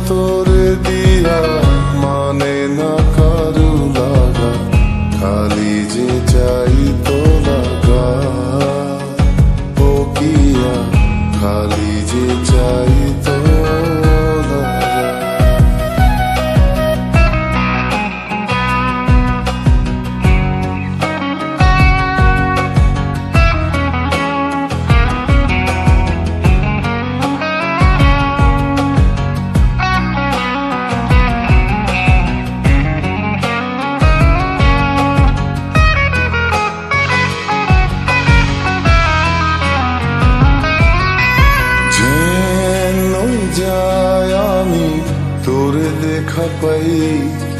তোরে দিয়া মানে না কারু লাগা, খালি যে চাই তো লাগা ও কিয়া, খালি যে চাই তো লাগা। তোরে দেখা পাই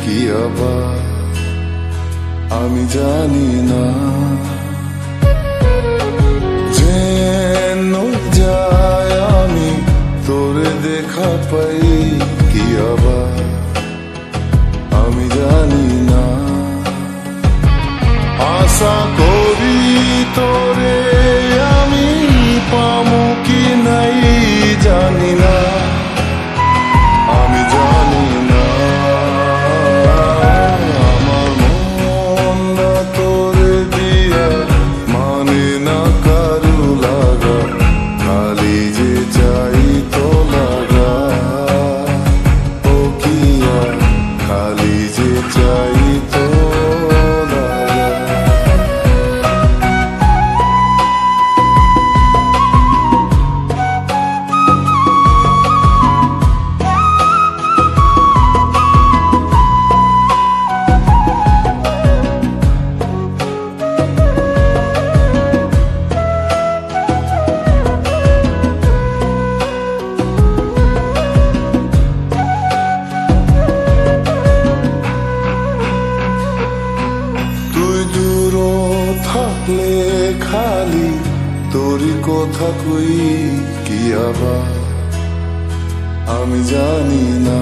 কি আবার আমি জানি না, যেন যায় আমি তোরে দেখা পাই কি আবার আমি জানি না। আশা করি তোরে আমি পামু কি নাই জানি না, আমি জানি না। আমার মনটা তোরে দিয়া মানে না কারু লাগা, খালি যে চাই তো লাগা ও কিয়া, খালি যে চাই তো লাগা। থাকলে খালি তোরই কথা কই কি আবার আমি জানি না,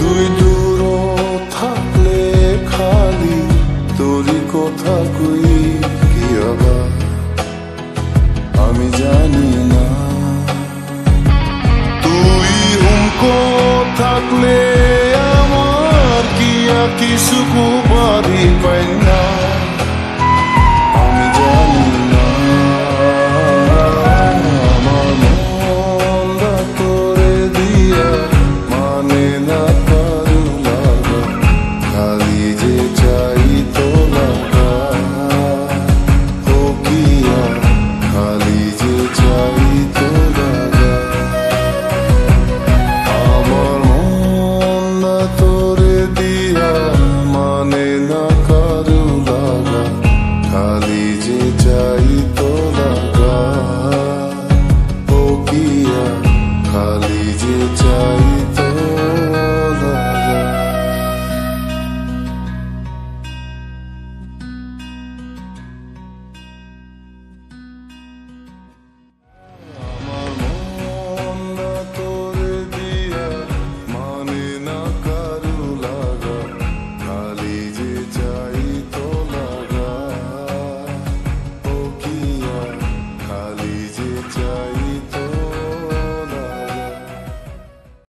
তুই দূর থাকলে খালি তোরই কথা কই কি আবার আমি জানি না। তুই হুমকো থাকলে আমার কিয়া কিছু বাড়ি পাই না, আমি জানি না। আমার মনটা তোরে দিয়া মানে না কারু লাগা, খালি যে চাই তো লাগা ও কিয়া, খালি যে চাই তো লাগা। আমার মনটা তোরে দিয়া মানে না কারু লাগা, খালি যে চাই তো লাগা ও কিয়া, খালি যে চাই